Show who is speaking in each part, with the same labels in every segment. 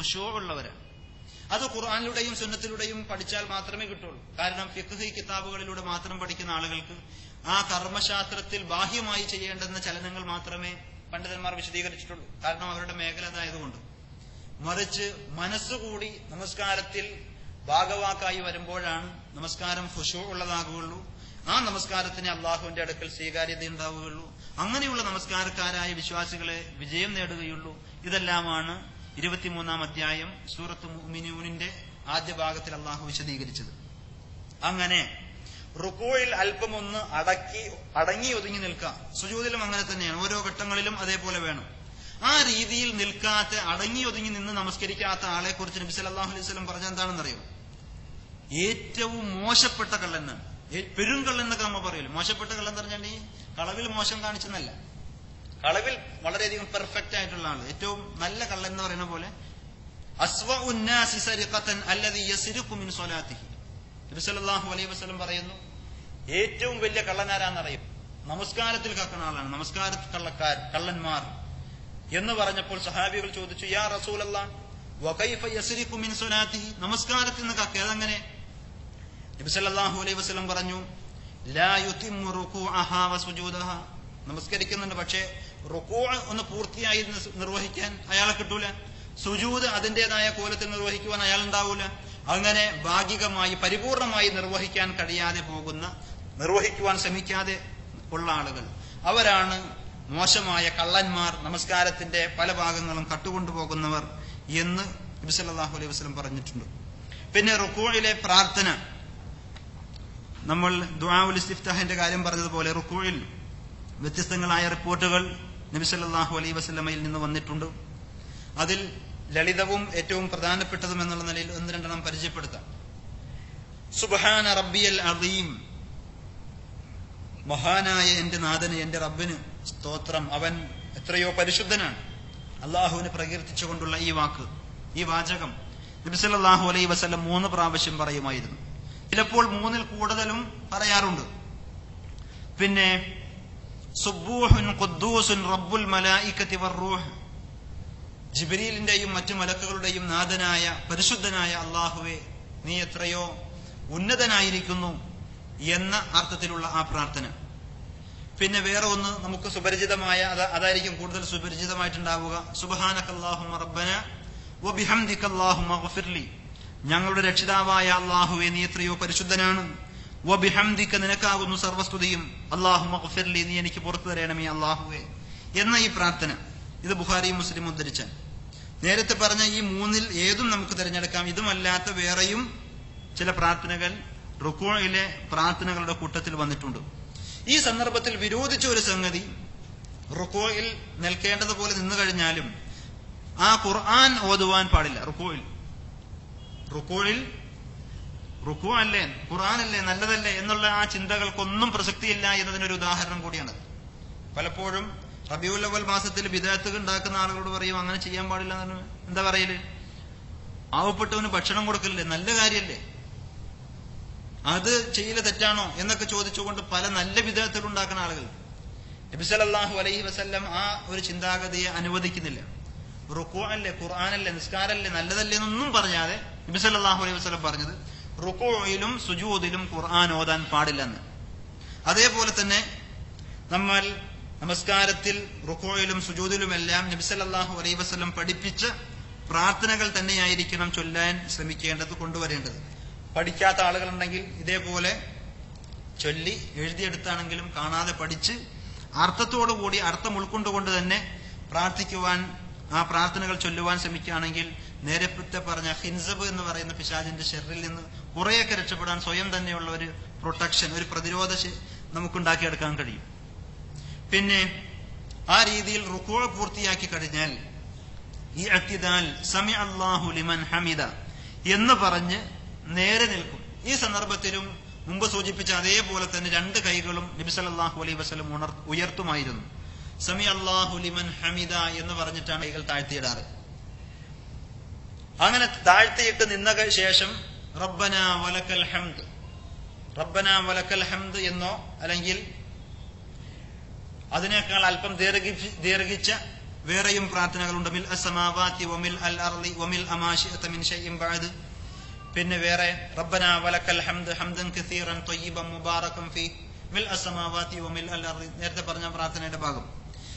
Speaker 1: ഖുശൂ ഉള്ളവരാണ്. അത് ഖുർആനിലൂടെയും സുന്നത്തിലൂടെയും പഠിച്ചാൽ മാത്രമേ കിട്ടുള്ളൂ. കാരണം ഫിഖ്ഹ് കിതാബുകളിലൂടെ മാത്രം പഠിക്കുന്ന ആളുകൾക്ക് ആ കർമ്മശാസ്ത്രത്തിൽ ബാഹ്യമായി ചെയ്യേണ്ടുന്ന ചലനങ്ങൾ മാത്രമേ പണ്ഡിതന്മാർ വിശദീകരിച്ചിട്ടുള്ളൂ. കാരണം അവരുടെ മേഖല അതായതുകൊണ്ട്. മറിച്ച് മനസ്സുകൂടി നമസ്കാരത്തിൽ ഭാഗവാക്കായി വരുമ്പോഴാണ് നമസ്കാരം ഖുശൂ ഉള്ളതാകുകയുള്ളൂ. ആ നമസ്കാരത്തിന് അള്ളാഹുവിന്റെ അടുക്കൽ സ്വീകാര്യത ഉണ്ടാവുകയുള്ളൂ. അങ്ങനെയുള്ള നമസ്കാരക്കാരായ വിശ്വാസികളെ വിജയം നേടുകയുള്ളൂ. ഇതെല്ലാമാണ് 23-ാം അധ്യായം സൂറത്ത് മുഅ്മിനൂനിന്റെ ആദ്യ ഭാഗത്തിൽ അള്ളാഹു വിശദീകരിച്ചത്. അങ്ങനെ റുകൂഇൽ അല്പമൊന്ന് അടങ്ങി ഒതുങ്ങി നിൽക്കാം. സുജൂദിലും അങ്ങനെ തന്നെയാണ്. ഓരോ ഘട്ടങ്ങളിലും അതേപോലെ വേണം. ആ രീതിയിൽ നിൽക്കാത്ത, അടങ്ങി ഒതുങ്ങി നിന്ന് നമസ്കരിക്കാത്ത ആളെ കുറിച്ച് നബി സല്ലല്ലാഹു അലൈഹി വസല്ലം പറഞ്ഞ എന്താണെന്നറിയോ? ഏറ്റവും മോശപ്പെട്ട കള്ളെന്നാണ്. പെരുങ്കള്ളൻ എന്നൊക്കെ നമ്മൾ പറയല്ലോ. മോശപ്പെട്ട കള്ളൻ എന്ന് പറഞ്ഞാൽ ഈ കളവിൽ മോശം കാണിച്ചെന്നല്ല, കളവിൽ വളരെയധികം പെർഫെക്റ്റ് ആയിട്ടുള്ള ആള്. ഏറ്റവും നല്ല കള്ളൻ എന്ന് പറയുന്ന പോലെ അസ്വഉൻ നാസി സരിഖതൻ അല്ലദീ യസ്രിഖു മിൻ സ്വലാത്തിഹി. നബി സല്ലല്ലാഹു അലൈഹി വസല്ലം പറയുന്നു, ഏറ്റവും വലിയ കള്ളനാരാന്നറിയും? നമസ്കാരത്തിൽ കക്കുന്ന ആളാണ്. കള്ളന്മാർ എന്ന് പറഞ്ഞപ്പോൾ സഹാബികൾ ചോദിച്ചു, യാ റസൂലല്ലാഹ് വകൈഫ യസ്രിഖു മിൻ സ്വലാത്തിഹി, നമസ്കാരത്തിൽ നിന്ന് കക്ക ഏതങ്ങനെ? നബി സല്ലല്ലാഹു അലൈഹി വസല്ലം പറഞ്ഞു, ലാ യുതിമ്മു റുകൂഅഹാ വസുജൂദഹാ, നമസ്കരിക്കുന്നുണ്ട് പക്ഷേ റുകൂ ഒന്ന് പൂർത്തിയായി നിർവഹിക്കാൻ അയാളെ കിട്ടൂല, സുജൂദ് അതിന്റേതായ കോലത്തിൽ നിർവഹിക്കുവാൻ അയാൾ ഉണ്ടാവൂല. അങ്ങനെ ഭാഗികമായി പരിപൂർണമായി നിർവഹിക്കാൻ കഴിയാതെ പോകുന്ന, നിർവഹിക്കുവാൻ ശ്രമിക്കാതെ ഉള്ള ആളുകൾ, അവരാണ് മോശമായ കള്ളന്മാർ, നമസ്കാരത്തിന്റെ പല ഭാഗങ്ങളും കട്ടുകൊണ്ടുപോകുന്നവർ എന്ന് നബി സല്ലല്ലാഹു അലൈഹി വസല്ലം പറഞ്ഞിട്ടുണ്ട്. പിന്നെ റുകൂഇലെ പ്രാർത്ഥന, നമ്മൾ ദുആഉൽ ഇസ്തിഫ്താഹിന്റെ കാര്യം പറഞ്ഞതുപോലെ റുകൂഇൽ വ്യത്യസ്തങ്ങളായ റിപ്പോർട്ടുകൾ നബി സല്ലല്ലാഹു അലൈഹി വസല്ലമയിൽ നിന്ന് വന്നിട്ടുണ്ട്. അതിൽ ലളിതവും ഏറ്റവും പ്രധാനപ്പെട്ടതും എന്നുള്ള നിലയിൽ ഒന്ന് രണ്ടെണ്ണം പരിചയപ്പെടുത്താം. സുബ്ഹാന റബ്ബിയൽ അദീം, മഹാനായ എന്റെ നാഥന്, എന്റെ റബ്ബിന് സ്തോത്രം, അവൻ എത്രയോ പരിശുദ്ധനാണ്. അള്ളാഹുവിനെ പ്രകീർത്തിച്ചുകൊണ്ടുള്ള ഈ വാക്ക്, ഈ വാചകം നബി സല്ലല്ലാഹു അലൈഹി വസല്ലം 3 പ്രാവശ്യം പറയുമായിരുന്നു. ചിലപ്പോൾ 3-ൽ കൂടുതലും പറയാറുണ്ട്. പിന്നെ സുബ്ബൂഹുൻ ഖുദ്ദൂസുൻ റബ്ബുൽ മലായികതി വറൂഹ്, ജിബ്രീലിന്റെയും മറ്റു മലക്കുകളുടെയും നാഥനായ പരിശുദ്ധനായ അള്ളാഹുവെ, നീ എത്രയോ ഉന്നതനായിരിക്കുന്നു എന്ന അർത്ഥത്തിലുള്ള ആ പ്രാർത്ഥന. പിന്നെ വേറെ ഒന്ന് നമുക്ക് സുപരിചിതമായ, അതായിരിക്കും കൂടുതൽ സുപരിചിതമായിട്ടുണ്ടാവുക. സുബ്ഹാനകല്ലാഹുമ്മ റബ്ബന വബിഹംദിക അല്ലാഹുമ്മഗ്ഫിർലി, ഞങ്ങളുടെ രക്ഷിതാവായ അള്ളാഹുവെ നീ എത്രയോ പരിശുദ്ധനാണ്, വബിഹംദിക നിനക്കാകുന്നു സർവസ്തുതിയും, അല്ലാഹുമ്മ ഗ്ഫിർലി നീ എനിക്ക് പുറത്തു തരണമേ അള്ളാഹുവെ എന്ന ഈ പ്രാർത്ഥന. ഇത് ബുഖാരി മുസ്ലിം ഉദ്ധരിച്ച. നേരത്തെ പറഞ്ഞ ഈ 3-ൽ ഏതും നമുക്ക് തിരഞ്ഞെടുക്കാം. ഇതുമല്ലാത്ത വേറെയും ചില പ്രാർത്ഥനകൾ റുകൂഇലെ പ്രാർത്ഥനകളുടെ കൂട്ടത്തിൽ വന്നിട്ടുണ്ട്. ഈ സന്ദർഭത്തിൽ വിരോധിച്ച ഒരു സംഗതി, റുകൂഇൽ നിൽക്കേണ്ടതുപോലെ നിന്നു കഴിഞ്ഞാലും ആ ഖുർആൻ ഓതുവാൻ പാടില്ല. റുകൂഇൽ റുകൂ അല്ലേ, ഖുർആൻ അല്ലേ, നല്ലതല്ലേ എന്നുള്ള ആ ചിന്തകൾക്കൊന്നും പ്രസക്തിയില്ല എന്നതിനൊരു ഉദാഹരണം കൂടിയാണ്. പലപ്പോഴും റബീഉൽ അവ്വൽ മാസത്തിൽ ബിദ്അത്ത് ഉണ്ടാക്കുന്ന ആളുകളോട് പറയും അങ്ങനെ ചെയ്യാൻ പാടില്ല എന്ന്. എന്താ പറയല്? ആവപ്പെട്ടവന് ഭക്ഷണം കൊടുക്കലില്ലേ, നല്ല കാര്യല്ലേ, അത് ചെയ്യല് തെറ്റാണോ എന്നൊക്കെ ചോദിച്ചുകൊണ്ട് പല നല്ല ബിദ്അത്തുകൾ ഉണ്ടാക്കുന്ന ആളുകൾ. നബി സല്ലല്ലാഹു അലൈഹി വസല്ലം ആ ഒരു ചിന്താഗതിയെ അനുവദിക്കുന്നില്ല. റുകൂ അല്ലേ, ഖുർആനല്ലേ, നിസ്കാരല്ലേ, നല്ലതല്ലേ എന്നൊന്നും പറഞ്ഞാതെ നബി സല്ലല്ലാഹു അലൈഹി വസല്ലം പറഞ്ഞത് റുകൂഇലും സുജൂദിലും ഖുർആൻ ഓതാൻ പാടില്ലെന്ന്. അതേപോലെ തന്നെ നമ്മൾ നമസ്കാരത്തിൽ റുകൂഇലും സുജൂദിലുമെല്ലാം നബി സല്ലല്ലാഹു അലൈഹി വസല്ലം പഠിപ്പിച്ച പ്രാർത്ഥനകൾ തന്നെയായിരിക്കണം ചൊല്ലാൻ ശ്രമിക്കേണ്ടത്, കൊണ്ടുവരേണ്ടത്. പഠിക്കാത്ത ആളുകളുണ്ടെങ്കിൽ ഇതേപോലെ ചൊല്ലി എഴുതിയെടുത്താണെങ്കിലും കാണാതെ പഠിച്ച് അർത്ഥത്തോടുകൂടി അർത്ഥം ഉൾക്കൊണ്ടുകൊണ്ട് തന്നെ പ്രാർത്ഥിക്കുവാൻ, ആ പ്രാർത്ഥനകൾ ചൊല്ലുവാൻ ശ്രമിക്കുകയാണെങ്കിൽ നേരത്തെ പറഞ്ഞ ഹിൻസബ് എന്ന് പറയുന്ന പിശാചിന്റെ ഷെറിൽ നിന്ന് കുറെയൊക്കെ രക്ഷപ്പെടാൻ സ്വയം തന്നെയുള്ള ഒരു പ്രൊട്ടക്ഷൻ, ഒരു പ്രതിരോധ നമുക്കുണ്ടാക്കിയെടുക്കാൻ കഴിയും. പിന്നെ ആ രീതിയിൽ റുകൂ പൂർത്തിയാക്കി കഴിഞ്ഞാൽ ഈ അത്തിദാൽ സമി അല്ലാഹു ലിമൻ ഹമിദ എന്ന് പറഞ്ഞ് നേരെ നിൽക്കും. ഈ സന്ദർഭത്തിലും മുമ്പ് സൂചിപ്പിച്ച അതേപോലെ തന്നെ 2 കൈകളും നബി സല്ലല്ലാഹു അലൈഹി വസല്ലം ഉയർത്തുമായിരുന്നു. സമി അല്ലാഹു ലിമൻ ഹമിദ എന്ന് പറഞ്ഞിട്ടാണ് കൈകൾ താഴ്ത്തിയിടാറ്. അങ്ങനെ താഴ്ത്തിയിട്ട് നിന്ന ശേഷം റബ്ബന വലക്കൽ ഹംദ്, റബ്ബന വലക്കൽ ഹംദ് എന്നോ അല്ലെങ്കിൽ അതിനേക്കാൾ അല്പം ദീർഘിച്ച വേറെയും പ്രാർത്ഥനകളുണ്ട്. മിൽ അസ്സമാവാതി വമിൽ അൽ അർളി വമിൽ അമാശിഅത മിൻ ശൈഇൻ ബഅദ്. പിന്നെ വേറെ റബ്ബനാ വലക്കൽ ഹംദ് ഹംദൻ കസീറൻ ത്വയ്യിബൻ മുബാറകൻ ഫീ മിൽ അസ്സമാവാതി വമിൽ അൽ അർളി, നേരത്തെ പറഞ്ഞ പ്രാർത്ഥനയുടെ ഭാഗം.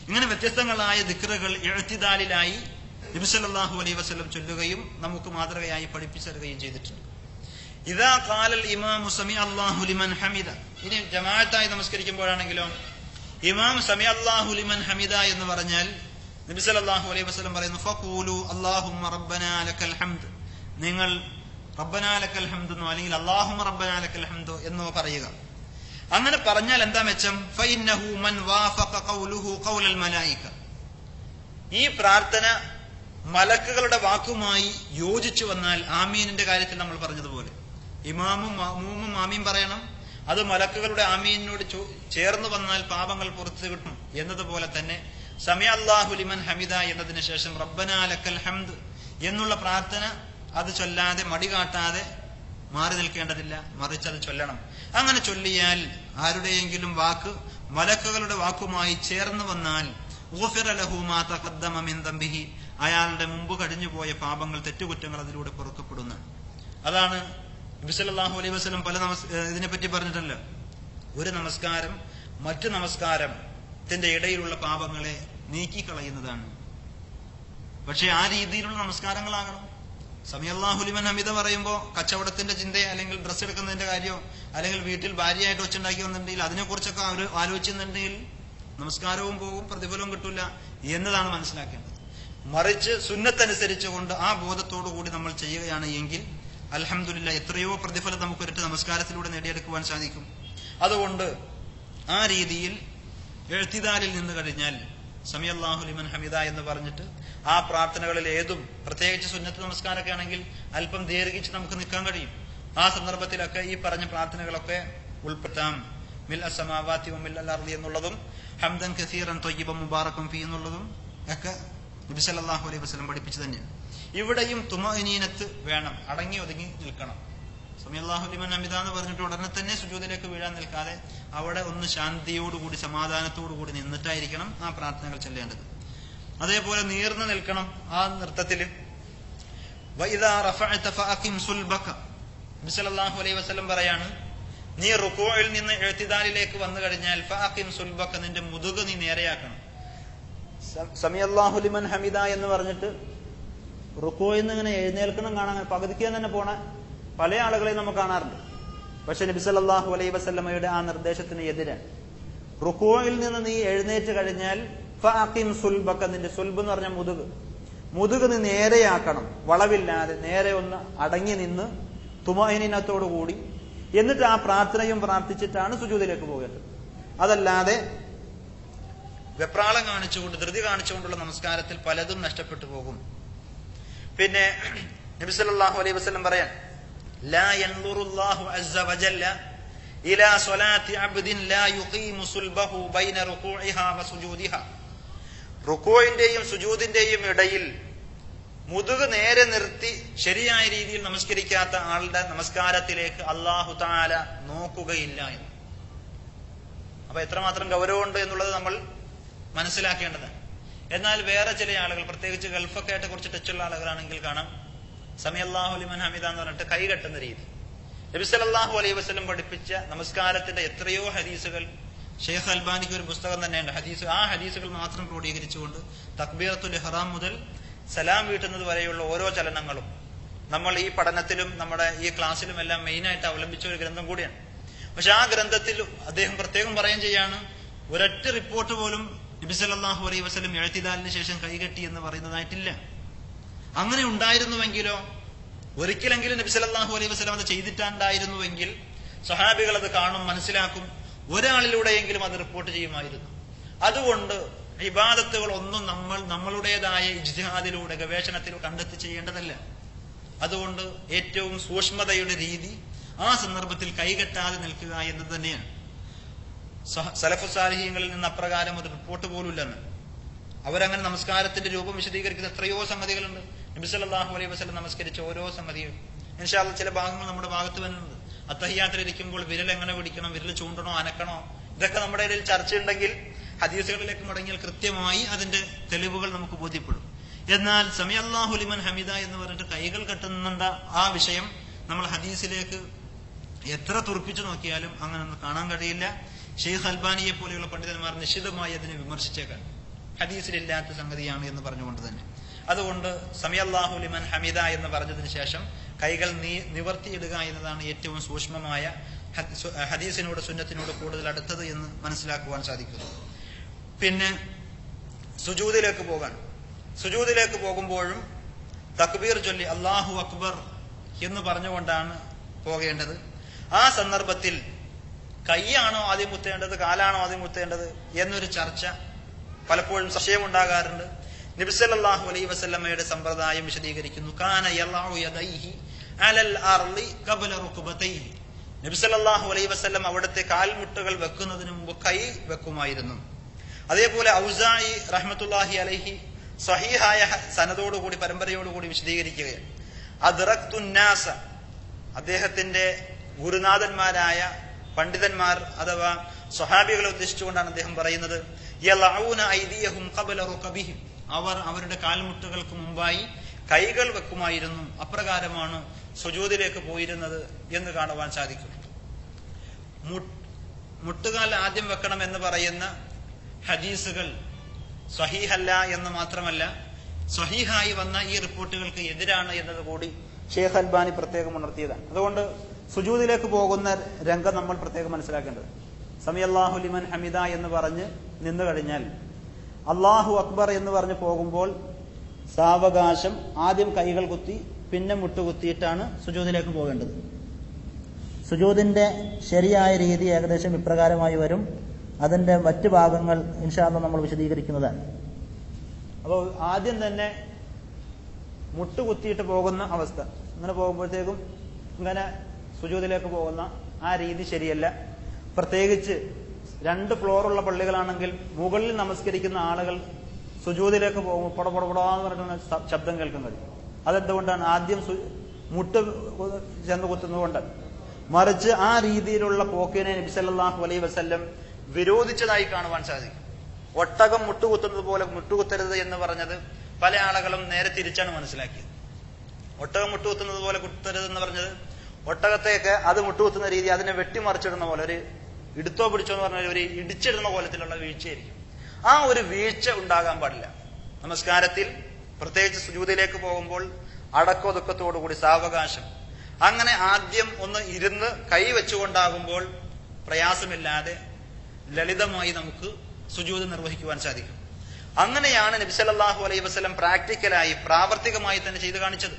Speaker 1: ഇങ്ങനെ വ്യത്യസ്തങ്ങളായ ദിക്റുകൾ ഇഅ്തിദാലിലായി നബി സല്ലല്ലാഹു അലൈഹി വസല്ലം ചൊല്ലുകയും നമുക്ക് മാതൃകയായി പഠിപ്പിച്ചു തരുകയും ചെയ്തിട്ടുണ്ട്. ഇദാ ഖാലൽ ഇമാമു സമിഅ അല്ലാഹു ലിമൻ ഹമിദ. ഇനി ജമാഅത്തായി നമസ്കരിക്കുമ്പോഴാണെങ്കിലോ ഇമാം സമിഅ അല്ലാഹു ലിമൻ ഹമിദ എന്ന് പറഞ്ഞാൽ നബി സല്ലല്ലാഹു അലൈഹി വസല്ലം പറയുന്നു ഫഖൂലു അല്ലാഹുമ്മ റബ്ബനാ ലക്കൽ ഹംദ്. നിങ്ങൾ റബ്ബനാ ലക്കൽ ഹംദ് എന്നോ അല്ലെങ്കിൽ അല്ലാഹുമ്മ റബ്ബനാ ലക്കൽ ഹംദ് എന്നോ പറയുക. അങ്ങനെ പറഞ്ഞാൽ എന്താ മെച്ചം? ഫഇന്നഹു മൻ വാഫഖ ഖൗലുഹു ഖൗലൽ മലായിക. ഈ പ്രാർത്ഥന മലക്കുകളുടെ വാക്കുമായി യോജിച്ചു വന്നാൽ, ആമീനിന്റെ കാര്യത്തിൽ നമ്മൾ പറഞ്ഞതുപോലെ ഇമാമും മഅ്മൂമും ആമീൻ പറയണം, അത് മലക്കുകളുടെ ആമീനോട് ചേർന്ന് വന്നാൽ പാപങ്ങൾ പുറത്തു കിട്ടും എന്നതുപോലെ തന്നെ സമിഅ അല്ലാഹു ലിമൻ ഹമിദ എന്നതിന് ശേഷം റബ്ബനാ ലക്കൽ ഹംദ് എന്നുള്ള പ്രാർത്ഥന അത് ചൊല്ലാതെ മടി കാട്ടാതെ മാറി നിൽക്കേണ്ടതില്ല, മറിച്ച് അത് ചൊല്ലണം. അങ്ങനെ ചൊല്ലിയാൽ ആരുടെയെങ്കിലും വാക്ക് മലക്കുകളുടെ വാക്കുമായി ചേർന്ന് വന്നാൽ ഗുഫിറ ലഹു മാ തഖദ്ദമ മിൻ ദംബിഹി, അയാളുടെ മുമ്പ് കഴിഞ്ഞുപോയ പാപങ്ങൾ, തെറ്റുകുറ്റങ്ങൾ അതിലൂടെ പൊറുക്കപ്പെടുന്നു. അതാണ് നബി സല്ലല്ലാഹു അലൈഹി വസല്ലം ഇതിനെപ്പറ്റി പറഞ്ഞിട്ടല്ലോ, ഒരു നമസ്കാരം മറ്റു നമസ്കാരത്തിന്റെ ഇടയിലുള്ള പാപങ്ങളെ നീക്കിക്കളയുന്നതാണ്. പക്ഷെ ആ രീതിയിലുള്ള നമസ്കാരങ്ങളാകണം. സമിഅല്ലാഹു ലിമൻ ഹമിദ പറയുമ്പോൾ കച്ചവടത്തിന്റെ ചിന്തയോ അല്ലെങ്കിൽ ഡ്രസ്സ് എടുക്കുന്നതിന്റെ കാര്യമോ അല്ലെങ്കിൽ വീട്ടിൽ ഭാര്യയായിട്ട് ഒച്ചുണ്ടാക്കി വന്നിട്ടുണ്ടെങ്കിൽ അതിനെക്കുറിച്ചൊക്കെ അവർ ആലോചിച്ചിട്ടുണ്ടെങ്കിൽ നമസ്കാരവും പോകും, പ്രതിഫലവും കിട്ടൂല എന്നതാണ് മനസ്സിലാക്കേണ്ടത്. മറിച്ച് സുന്നത്തനുസരിച്ചുകൊണ്ട് ആ ബോധത്തോടു കൂടി നമ്മൾ ചെയ്യുകയാണ് എങ്കിൽ അൽഹംദുലില്ലാഹ് എത്രയോ പ്രതിഫലം നമുക്ക് ഒരൊറ്റ നമസ്കാരത്തിലൂടെ നേടിയെടുക്കുവാൻ സാധിക്കും. അതുകൊണ്ട് ആ രീതിയിൽ ഇഅ്തിദാലിൽ നിന്ന് കഴിഞ്ഞാൽ സമിഅല്ലാഹു ലിമൻ ഹമിദ എന്ന് പറഞ്ഞിട്ട് ആ പ്രാർത്ഥനകളിൽ ഏതും, പ്രത്യേകിച്ച് സുന്നത്ത് നമസ്കാരമൊക്കെ ആണെങ്കിൽ അല്പം ദീർഘിച്ച് നമുക്ക് നിൽക്കാൻ കഴിയും. ആ സന്ദർഭത്തിലൊക്കെ ഈ പറഞ്ഞ പ്രാർത്ഥനകളൊക്കെ ഉൾപ്പെടുത്താം. മിൽ അസ്സമാവാതി വമിൽ അൽ അർളി എന്നുള്ളതും ഹംദൻ കസീറൻ ത്വയ്യിബൻ മുബാറകൻ ഫീ എന്നുള്ളതും ഒക്കെ നബി സല്ലല്ലാഹു അലൈഹി വസല്ലം പഠിപ്പിച്ചു തന്നെയാണ്. ഇവിടെയും തുമഅനീനത്ത് വേണം, അടങ്ങി ഒതുങ്ങി നിൽക്കണം. സമിഅല്ലാഹു ലിമൻ ഹമിദ എന്ന് പറഞ്ഞിട്ട് ഉടനെ തന്നെ സുജൂദിലേക്ക് വീഴാൻ നിൽക്കാതെ അവിടെ ഒന്ന് ശാന്തിയോടുകൂടി സമാധാനത്തോടുകൂടി നിന്നിട്ടായിരിക്കണം ആ പ്രാർത്ഥനകൾ ചെല്ലേണ്ടത്. അതേപോലെ നീർന്നു നിൽക്കണം ആ നൃത്തത്തിൽ. വഇദാ റഫഅത ഫഅഖിം സുൽബക. നബി സല്ലല്ലാഹു അലൈഹി വസല്ലം പറയാണ്, നീ റുകൂഇൽ നിന്ന് ഇഅ്തിദാലിലേക്ക് വന്നു കഴിഞ്ഞാൽ ഫഅഖിം സുൽബക, നിന്റെ മുതുക് നീ നേരെയാക്കണം. സമിഅല്ലാഹു ലിമൻ ഹമിദ എന്ന് പറഞ്ഞിട്ട് റുകൂഇൽ നിന്ന് ഇങ്ങനെ എഴുന്നേൽക്കണം കാണാൻ പകുതിക്ക് തന്നെ പോണ പല ആളുകളെയും നമുക്ക് കാണാറുണ്ട്. പക്ഷെ നബി സല്ലല്ലാഹു അലൈഹി വസല്ലമയുടെ ആ നിർദ്ദേശത്തിന് എതിരാണ്. റുകൂഇൽ നിന്ന് നീ എഴുന്നേറ്റ് കഴിഞ്ഞാൽ ഫഅഖിം സുൽബക, നിന്റെ സുൽബ് എന്ന് പറഞ്ഞ മുതുക് നീ നേരെയാക്കണം, വളവില്ലാതെ നേരെ ഒന്ന് അടങ്ങി നിന്ന് തുമഅനീനത്തോടുകൂടി. എന്നിട്ട് ആ പ്രാർത്ഥനയും പ്രാർത്ഥിച്ചിട്ടാണ് സുജൂദിലേക്ക് പോകേണ്ടത്. അതല്ലാതെ വെപ്രാളം കാണിച്ചുകൊണ്ട് ധൃതി കാണിച്ചുകൊണ്ടുള്ള നമസ്കാരത്തിൽ പലതും നഷ്ടപ്പെട്ടു പോകും. പിന്നെ നബി സല്ലല്ലാഹു അലൈഹി വസല്ലം പറയാൻ, ലാ യൻദുറുല്ലാഹു അസ്സ വജല്ല ഇലാ സ്വലാത്തി അബ്ദിൻ ലാ യുഖീമു സുൽബഹു ബൈന റുകൂഇഹാ വസുജൂദിഹാ. റുകൂഇന്റെയും സുജൂദിന്റെയും ഇടയിൽ മുതുക് നേരെ നിർത്തി ശരിയായ രീതിയിൽ നമസ്കരിക്കാത്ത ആളുടെ നമസ്കാരത്തിലേക്ക് അല്ലാഹു തആല നോക്കുകയില്ല എന്ന്. അപ്പൊ എത്രമാത്രം ഗൗരവമുണ്ട് എന്നുള്ളത് നമ്മൾ മനസ്സിലാക്കേണ്ടതാണ്. എന്നാൽ വേറെ ചില ആളുകൾ, പ്രത്യേകിച്ച് ഗൾഫൊക്കെ ആയിട്ട് കുറച്ച് ടച്ചുള്ള ആളുകളാണെങ്കിൽ കാണാം, സമിഅല്ലാഹു ലിമൻ ഹമിദ എന്ന് പറഞ്ഞിട്ട് കൈ കെട്ടുന്ന രീതി. നബി സല്ലല്ലാഹു അലൈഹി വസല്ലം പഠിപ്പിച്ച നമസ്കാരത്തിന്റെ എത്രയോ ഹദീസുകൾ, ഷെയ്ഖ് അൽബാനിക്ക് ഒരു പുസ്തകം തന്നെയുണ്ട് ഹദീസ്, ആ ഹദീസുകൾ മാത്രം ക്രോഡീകരിച്ചുകൊണ്ട് തക്ബീറത്തുൽ ഇഹ്റാം മുതൽ സലാം വീട്ടുന്നത് വരെയുള്ള ഓരോ ചലനങ്ങളും നമ്മൾ ഈ പഠനത്തിലും നമ്മുടെ ഈ ക്ലാസ്സിലും എല്ലാം മെയിനായിട്ട് അവലംബിച്ച ഒരു ഗ്രന്ഥം കൂടിയാണ്. പക്ഷെ ആ ഗ്രന്ഥത്തിൽ അദ്ദേഹം പ്രത്യേകം പറയുകയും ചെയ്യാണ്, ഒരൊറ്റ റിപ്പോർട്ട് പോലും നബി സല്ലല്ലാഹു അലൈഹി വസല്ലം ഇഅ്തിദാലിന് ശേഷം കൈകെട്ടി എന്ന് പറയുന്നതായിട്ടില്ല. അങ്ങനെ ഉണ്ടായിരുന്നുവെങ്കിലോ, ഒരിക്കലെങ്കിലും നബി സല്ലല്ലാഹു അലൈഹി വസല്ലം അത് ചെയ്തിട്ടുണ്ടായിരുന്നുവെങ്കിൽ സ്വഹാബികൾ അത് കാണും, മനസ്സിലാക്കും, ഒരാളിലൂടെയെങ്കിലും അത് റിപ്പോർട്ട് ചെയ്യുമായിരുന്നു. അതുകൊണ്ട് ഇബാദത്തുകൾ ഒന്നും നമ്മളുടേതായ ഇജ്തിഹാദിലൂടെ ഗവേഷണത്തിലൂടെ കണ്ടെത്തി ചെയ്യേണ്ടതല്ല. അതുകൊണ്ട് ഏറ്റവും സൂക്ഷ്മതയുടെ രീതി ആ സന്ദർഭത്തിൽ കൈകെട്ടാതെ നിൽക്കുക എന്നത് തന്നെയാണ്. സലഫു സാലിഹീങ്ങളിൽ നിന്ന് അപ്രകാരം ഒരു റിപ്പോർട്ട് പോലും ഇല്ലെന്ന്. അവരങ്ങനെ നമസ്കാരത്തിന്റെ രൂപം വിശദീകരിക്കുന്ന എത്രയോ സംഗതികളുണ്ട്. നബി സല്ലല്ലാഹു അലൈഹി വസല്ലം നമസ്കരിച്ച ഓരോ സംഗതിയും ഇൻഷാ അല്ലാഹ് ചില ഭാഗങ്ങൾ നമ്മുടെ ഭാഗത്ത് വരുന്നുണ്ട്. അത്തഹിയ്യാത്തിൽ ഇരിക്കുമ്പോൾ വിരൽ എങ്ങനെ പിടിക്കണം, വിരൽ ചൂണ്ടണോ അനക്കണോ, ഇതൊക്കെ നമ്മുടെ ഇടയിൽ ചർച്ചയുണ്ടെങ്കിൽ ഹദീസുകളിലേക്ക് മടങ്ങിയാൽ കൃത്യമായി അതിന്റെ തെളിവുകൾ നമുക്ക് ബോധ്യപ്പെടും. എന്നാൽ സമിഅല്ലാഹു ലിമൻ ഹമിദ എന്ന് പറഞ്ഞിട്ട് കൈകൾ കെട്ടുന്നുണ്ട ആ വിഷയം നമ്മൾ ഹദീസിലേക്ക് എത്ര തുറപ്പിച്ചു നോക്കിയാലും അങ്ങനെ ഒന്നും കാണാൻ കഴിയില്ല. ഷെയ്ഖ് അൽബാനിയെ പോലെയുള്ള പണ്ഡിതന്മാർ നിശ്ചിതമായി അതിനെ വിമർശിച്ചേക്കാൻ, ഹദീസിലില്ലാത്ത സംഗതിയാണ് എന്ന് പറഞ്ഞുകൊണ്ട് തന്നെ. അതുകൊണ്ട് സമിഅല്ലാഹു ലിമൻ ഹമിദ എന്ന് പറഞ്ഞതിന് ശേഷം കൈകൾ നിവർത്തിയിടുക എന്നതാണ് ഏറ്റവും സൂക്ഷ്മമായ ഹദീസിനോട് സുന്നത്തിനോട് കൂടുതൽ അടുത്തത് എന്ന് മനസ്സിലാക്കുവാൻ സാധിക്കുന്നു. പിന്നെ സുജൂദിലേക്ക് പോകാൻ, സുജൂദിലേക്ക് പോകുമ്പോഴും തക്ബീർ ചൊല്ലി അല്ലാഹു അക്ബർ എന്ന് പറഞ്ഞുകൊണ്ടാണ് പോകേണ്ടത്. ആ സന്ദർഭത്തിൽ കൈയാണോ ആദ്യം കുത്തേണ്ടത്, കാലാണോ ആദ്യം കുത്തേണ്ടത് എന്നൊരു ചർച്ച പലപ്പോഴും സംശയമുണ്ടാകാറുണ്ട്. നബി സല്ലല്ലാഹു അലൈഹി വസല്ലമയുടെ സമ്പ്രദായം വിശദീകരിക്കുന്നു. കാന യളഉ യദൈഹി അലൽ അർളി ഖബ്ല റുക്ബതൈഹി. നബി സല്ലല്ലാഹു അലൈഹി വസല്ലം അവിടുത്തെ കാൽമുട്ടുകൾ വെക്കുന്നതിന് മുമ്പ് കൈ വെക്കുമായിരുന്നു. അതേപോലെ ഔസാഇ റഹ്മത്തുള്ളാഹി അലൈഹി സഹീഹായ സനദോടുകൂടി പരമ്പരയോടുകൂടി വിശദീകരിക്കുകയാണ്. അദ്റക്തുന്നാസ, അദ്ദേഹത്തിന്റെ ഗുരുനാഥന്മാരായ പണ്ഡിതന്മാർ അഥവാ സ്വഹാബികളെ ഉദ്ദേശിച്ചുകൊണ്ടാണ് അദ്ദേഹം പറയുന്നത്, യളഊന ഐദിയഹും ഖബ്ല റുകബിഹിം, അവർ അവരുടെ കാൽമുട്ടുകൾക്ക് മുമ്പായി കൈകൾ വെക്കുമായിരുന്നു. അപ്രകാരമാണ് സുജൂദിലേക്ക് പോയിരുന്നത് എന്ന് കാണുവാൻ സാധിക്കും. മുട്ടുകാൽ ആദ്യം വെക്കണം എന്ന് പറയുന്ന ഹദീസുകൾ സ്വഹീഹല്ല എന്ന് മാത്രമല്ല, സ്വഹീഹായി വന്ന ഈ റിപ്പോർട്ടുകൾക്ക് എതിരാണ് എന്നത് കൂടി ഷെയ്ഖ് അൽബാനി പ്രത്യേകം ഉണർത്തിയതാണ്. അതുകൊണ്ട് സുജൂദിലേക്ക് പോകുന്ന രംഗം നമ്മൾ പ്രത്യേകം മനസ്സിലാക്കേണ്ടത്. സമിഅല്ലാഹു ലിമൻ ഹമിദ എന്ന് പറഞ്ഞ് നിന്നു കഴിഞ്ഞാൽ അല്ലാഹു അക്ബർ എന്ന് പറഞ്ഞ് പോകുമ്പോൾ സാവകാശം ആദ്യം കൈകൾ കുത്തി പിന്നെ മുട്ടുകുത്തിയിട്ടാണ് സുജൂദിലേക്ക് പോകേണ്ടത്. സുജൂദിന്റെ ശരിയായ രീതി ഏകദേശം ഇപ്രകാരമായി വരും. അതിന്റെ മറ്റ് ഭാഗങ്ങൾ ഇൻഷാ അല്ലാഹ് നമ്മൾ വിശദീകരിക്കുന്നതാണ്. അപ്പോൾ ആദ്യം തന്നെ മുട്ടുകുത്തിയിട്ട് പോകുന്ന അവസ്ഥ, അങ്ങനെ പോകുമ്പോഴത്തേക്കും ഇങ്ങനെ സുജൂദിലേക്ക് പോകുന്ന ആ രീതി ശരിയല്ല. പ്രത്യേകിച്ച് 2 ഫ്ലോറുള്ള പള്ളികളാണെങ്കിൽ മുകളിൽ നമസ്കരിക്കുന്ന ആളുകൾ സുജൂദിലേക്ക് പോകുമ്പോൾ പൊടപൊടപൊടാന്ന് പറഞ്ഞ ശബ്ദം കേൾക്കാൻ കഴിയും. അതെന്തുകൊണ്ടാണ്? ആദ്യം മുട്ട് ചെന്ന് കുത്തുന്നതുകൊണ്ട്. മറിച്ച് ആ രീതിയിലുള്ള പോക്കിനെ നബി സല്ലല്ലാഹു അലൈഹി വസല്ലം വിരോധിച്ചതായി കാണുവാൻ സാധിക്കും. ഒട്ടകം മുട്ടുകുത്തുന്നത് പോലെ മുട്ടുകുത്തരുത് എന്ന് പറഞ്ഞത് പല ആളുകളും നേരെ തിരിച്ചാണ് മനസ്സിലാക്കിയത്. ഒട്ടകം മുട്ടുകുത്തുന്നത് പോലെ കുത്തരുത് എന്ന് പറഞ്ഞത് ഒട്ടകത്തേക്ക് അത് മുട്ടുകുത്തുന്ന രീതി അതിനെ വെട്ടിമറിച്ചിടുന്ന പോലെ, ഒരു ഇടുത്തോ പിടിച്ചോ എന്ന് പറഞ്ഞാൽ ഒരു ഇടിച്ചിടുന്ന പോലത്തിലുള്ള വീഴ്ചയായിരിക്കും. ആ ഒരു വീഴ്ച ഉണ്ടാകാൻ പാടില്ല. നമസ്കാരത്തിൽ പ്രത്യേകിച്ച് സുജൂദിലേക്ക് പോകുമ്പോൾ അടക്കമൊതുക്കത്തോടുകൂടി സാവകാശം, അങ്ങനെ ആദ്യം ഒന്ന് ഇരുന്ന് കൈ വെച്ചുകൊണ്ടാകുമ്പോൾ പ്രയാസമില്ലാതെ ലളിതമായി നമുക്ക് സുജൂദ് നിർവഹിക്കുവാൻ സാധിക്കും. അങ്ങനെയാണ് നബി സല്ലല്ലാഹു അലൈഹി വസല്ലം പ്രാക്ടിക്കലായി പ്രാവർത്തികമായി തന്നെ ചെയ്തു കാണിച്ചത്.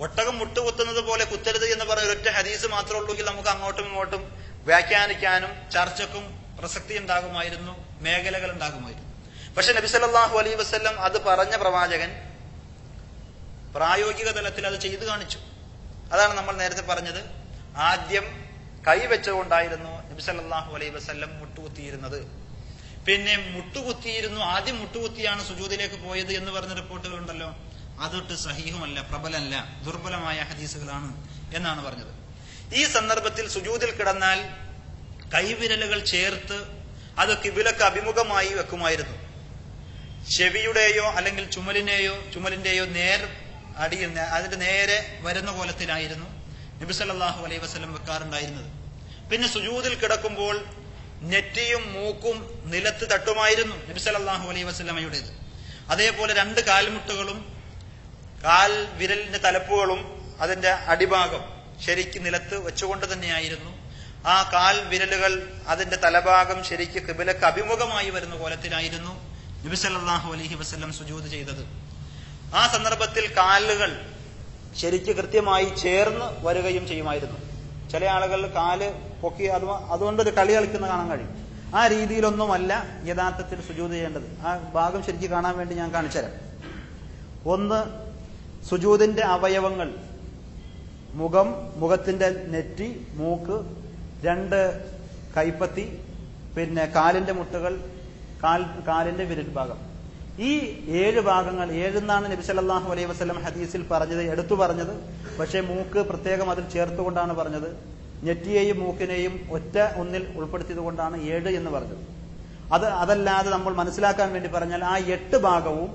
Speaker 1: ഒട്ടകം മുട്ടുകുത്തുന്നത് പോലെ കുത്തരുത് എന്ന് പറഞ്ഞ ഒരൊറ്റ ഹദീസ് മാത്രമേ ഉള്ളൂങ്കിൽ നമുക്ക് അങ്ങോട്ടും ഇങ്ങോട്ടും വ്യാഖ്യാനിക്കാനും ചർച്ചക്കും പ്രസക്തി ഉണ്ടാകുമായിരുന്നു, മേഖലകൾ ഉണ്ടാകുമായിരുന്നു. പക്ഷെ നബി സല്ലല്ലാഹു അലൈഹി വസല്ലം അത് പറഞ്ഞ പ്രവാചകൻ പ്രായോഗിക തലത്തിൽ അത് ചെയ്തു കാണിച്ചു. അതാണ് നമ്മൾ നേരത്തെ പറഞ്ഞത്. ആദ്യം കൈവെച്ചുകൊണ്ടായിരുന്നു നബി സല്ലല്ലാഹു അലൈഹി വസല്ലം മുട്ടുകുത്തിയിരുന്നത്. പിന്നെ മുട്ടുകുത്തിയിരുന്നു, ആദ്യം മുട്ടുകുത്തിയാണ് സുജൂദിലേക്ക് പോയത് എന്ന് പറഞ്ഞ റിപ്പോർട്ടുകൾ ഉണ്ടല്ലോ, അതൊട്ട് സഹീഹുമല്ല, പ്രബലമല്ല, ദുർബലമായ ഹദീസുകളാണ് എന്നാണ് പറഞ്ഞത്. ഈ സന്ദർഭത്തിൽ സുജൂദിൽ കിടന്നാൽ കൈവിരലുകൾ ചേർത്ത് അത് കിബിലക്ക് അഭിമുഖമായി വെക്കുമായിരുന്നു. ചെവിയുടെയോ അല്ലെങ്കിൽ ചുമലിന്റെയോ നേർ അടിയിൽ അതിന്റെ നേരെ വരുന്ന കോലത്തിലായിരുന്നു നബി സല്ലല്ലാഹു അലൈഹി വസല്ലം വെക്കാറുണ്ടായിരുന്നത്. പിന്നെ സുജൂദിൽ കിടക്കുമ്പോൾ നെറ്റിയും മൂക്കും നിലത്ത് തട്ടുമായിരുന്നു നബി സല്ലല്ലാഹു അലൈഹി വസല്ലമയുടേത്. അതേപോലെ 2 കാൽമുട്ടുകളും കാൽ വിരലിന്റെ തലപ്പുകളും അതിന്റെ അടിഭാഗം ശരിക്ക് നിലത്ത് വെച്ചുകൊണ്ട് തന്നെയായിരുന്നു. ആ കാൽ വിരലുകൾ അതിന്റെ തലഭാഗം ശരിക്ക് ഖിബലക്ക് അഭിമുഖമായി വരുന്ന കോലത്തിലായിരുന്നു നബി സല്ലല്ലാഹു അലൈഹി വസല്ലം സുജൂദ് ചെയ്തത്. ആ സന്ദർഭത്തിൽ കാലുകൾ ശരിക്ക് കൃത്യമായി ചേർന്ന് വരികയും ചെയ്യുമായിരുന്നു. ചില ആളുകൾ കാല് പൊക്കി അതുകൊണ്ടൊരു കളി കളിക്കുന്ന കാണാൻ കഴിയും. ആ രീതിയിലൊന്നുമല്ല യഥാർത്ഥത്തിൽ സുജൂദ് ചെയ്യേണ്ടത്. ആ ഭാഗം ശരിക്കും കാണാൻ വേണ്ടി ഞാൻ കാണിച്ചുതരാം. ഒന്ന്, സുജൂദിന്റെ അവയവങ്ങൾ: മുഖം, മുഖത്തിന്റെ നെറ്റി, മൂക്ക്, 2 കൈപ്പത്തി, പിന്നെ കാലിന്റെ മുട്ടുകൾ, കാലിന്റെ വിരൽ ഭാഗം. ഈ 7 ഭാഗങ്ങൾ, 7 എന്നാണ് നബി സല്ലല്ലാഹു അലൈഹി വസല്ലം ഹദീസിൽ പറഞ്ഞത്, എടുത്തു പറഞ്ഞത്. പക്ഷേ മൂക്ക് പ്രത്യേകം അതിൽ ചേർത്തുകൊണ്ടാണ് പറഞ്ഞത്. നെറ്റിയെയും മൂക്കിനെയും ഒറ്റ ഒന്നിൽ ഉൾപ്പെടുത്തിയത് കൊണ്ടാണ് 7 എന്ന് പറഞ്ഞത്. അതല്ലാതെ നമ്മൾ മനസ്സിലാക്കാൻ വേണ്ടി പറഞ്ഞാൽ ആ 8 ഭാഗവും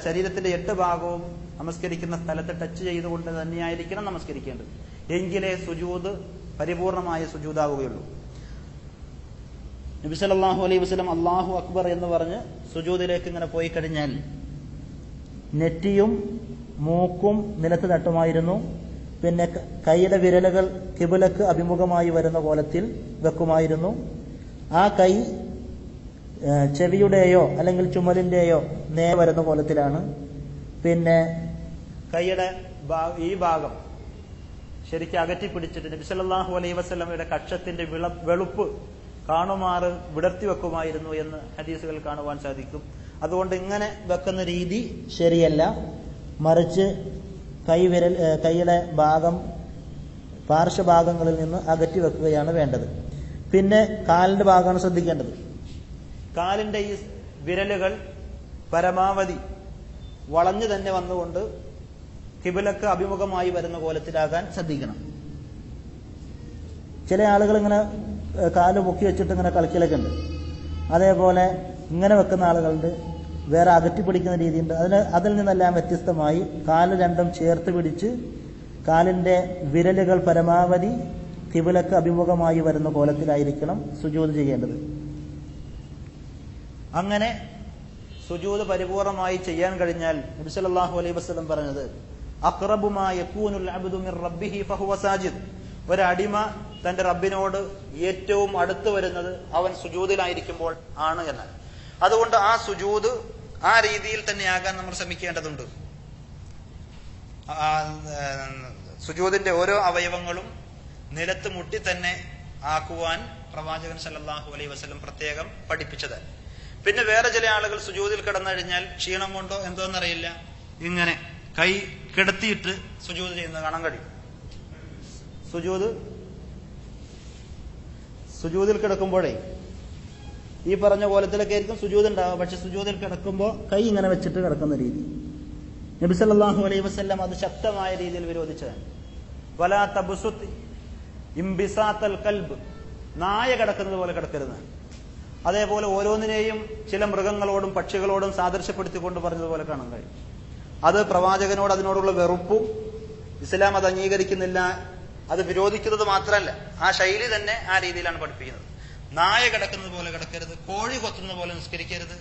Speaker 1: ശരീരത്തിന്റെ 8 ഭാഗവും നമസ്കരിക്കുന്ന സ്ഥലത്ത് ടച്ച് ചെയ്തുകൊണ്ട് തന്നെയായിരിക്കണം നമസ്കരിക്കേണ്ടത്. എങ്കിലേ സുജൂദ് പരിപൂർണമായ സുജൂദാവുകയുള്ളൂ. നബി സല്ലല്ലാഹു അലൈഹി വസല്ലം അല്ലാഹു അക്ബർ എന്ന് പറഞ്ഞ് സുജൂദിലേക്ക് ഇങ്ങനെ പോയി കഴിഞ്ഞാൽ നെറ്റിയും മൂക്കും നിലത്ത് തട്ടുമായിരുന്നു. പിന്നെ കൈയുടെ വിരലുകൾ കിബിലക്ക് അഭിമുഖമായി വരുന്ന കോലത്തിൽ വെക്കുമായിരുന്നു. ആ കൈ ചെവിയുടെയോ അല്ലെങ്കിൽ ചുമലിന്റെയോ വരുന്ന കോലത്തിലാണ്. പിന്നെ കൈയുടെ ഈ ഭാഗം ശരിക്കും അകറ്റിപ്പിടിച്ചിട്ട് നബി സല്ലല്ലാഹു അലൈഹി വസല്ലമയുടെ കക്ഷത്തിന്റെ വെളുപ്പ് കാണുമാറ് വിടർത്തി വെക്കുമായിരുന്നു എന്ന് ഹദീസുകൾ കാണുവാൻ സാധിക്കും. അതുകൊണ്ട് ഇങ്ങനെ വെക്കുന്ന രീതി ശരിയല്ല. മറിച്ച് കൈയുടെ ഭാഗം പാർശ്വഭാഗങ്ങളിൽ നിന്ന് അകറ്റി വെക്കുകയാണ് വേണ്ടത്. പിന്നെ കാലിന്റെ ഭാഗമാണ് ശ്രദ്ധിക്കേണ്ടത്. കാലിന്റെ ഈ വിരലുകൾ പരമാവധി വളഞ്ഞു തന്നെ വന്നുകൊണ്ട് കിബിലക്ക് അഭിമുഖമായി വരുന്ന കോലത്തിലാകാൻ ശ്രദ്ധിക്കണം. ചില ആളുകൾ ഇങ്ങനെ കാല് പൊക്കി വെച്ചിട്ട് ഇങ്ങനെ കളിക്കലൊക്കെ ഉണ്ട്. അതേപോലെ ഇങ്ങനെ വെക്കുന്ന ആളുകളുണ്ട്. വേറെ അകറ്റി പിടിക്കുന്ന രീതിയുണ്ട്. അതിൽ നിന്നെല്ലാം വ്യത്യസ്തമായി കാല് രണ്ടും ചേർത്ത് പിടിച്ച് കാലിന്റെ വിരലുകൾ പരമാവധി കിബിലക്ക് അഭിമുഖമായി വരുന്ന കോലത്തിലായിരിക്കണം സുജൂദ് ചെയ്യേണ്ടത്. അങ്ങനെ സുജൂദ് പരിപൂർണമായി ചെയ്യാൻ കഴിഞ്ഞാൽ നബി സല്ലല്ലാഹു അലൈഹി വസല്ലം പറഞ്ഞത് അഖ്റബു മാ യകൂനുൽ അബ്ദു മിർ റബ്ബിഹി ഫഹുവ സാജിദ്. ഒരടിമ തന്റെ റബ്ബിനോട് ഏറ്റവും അടുത്ത് വരുന്നത് അവൻ സുജൂദിലായിരിക്കുമ്പോൾ ആണ് എന്ന്. അതുകൊണ്ട് ആ സുജൂദ് ആ രീതിയിൽ തന്നെ ആകാൻ നമ്മൾ ശ്രമിക്കേണ്ടതുണ്ട്. സുജൂദിന്റെ ഓരോ അവയവങ്ങളും നിലത്ത് മുട്ടി തന്നെ ആക്കുവാൻ പ്രവാചകൻ സല്ലല്ലാഹു അലൈഹി വസല്ലം പ്രത്യേകം പഠിപ്പിച്ചത്. പിന്നെ വേറെ ചില ആളുകൾ സുജൂദിൽ കിടന്നു കഴിഞ്ഞാൽ ക്ഷീണം കൊണ്ടോ എന്തോന്നറിയില്ല ഇങ്ങനെ കൈ കിടത്തിയിട്ട് സുജൂദ് ചെയ്യുന്നത് കാണാൻ കഴിയും. സുജൂദിൽ കിടക്കുമ്പോഴേ ഈ പറഞ്ഞ കോലത്തിലൊക്കെ ആയിരിക്കും സുജൂദ് ഉണ്ടാവുക. പക്ഷെ സുജൂദിൽ കിടക്കുമ്പോൾ കൈ ഇങ്ങനെ വെച്ചിട്ട് കിടക്കുന്ന രീതി നബി സല്ലല്ലാഹു അലൈഹി വസല്ലം അത് ശക്തമായ രീതിയിൽ വിരോധിച്ചതാണ്. വലാ തബ്സുത്ത് ഇംബിസാത്തൽ കൽബ്, നായ കിടക്കുന്നത് പോലെ കിടക്കരുത്. അതേപോലെ ഓരോന്നിനെയും ചില മൃഗങ്ങളോടും പക്ഷികളോടും സാദൃശ്യപ്പെടുത്തിക്കൊണ്ട് പറഞ്ഞതുപോലെ കാണാൻ കഴിയും. അത് പ്രവാചകനോട് അതിനോടുള്ള വെറുപ്പും ഇസ്ലാം അത് അംഗീകരിക്കുന്നില്ല, അത് വിരോധിക്കുന്നത് മാത്രമല്ല ആ ശൈലി തന്നെ ആ രീതിയിലാണ് പഠിപ്പിക്കുന്നത്. നായ കിടക്കുന്നത് പോലെ കിടക്കരുത്, കോഴി കൊത്തുന്ന പോലെ നിസ്കരിക്കരുത്,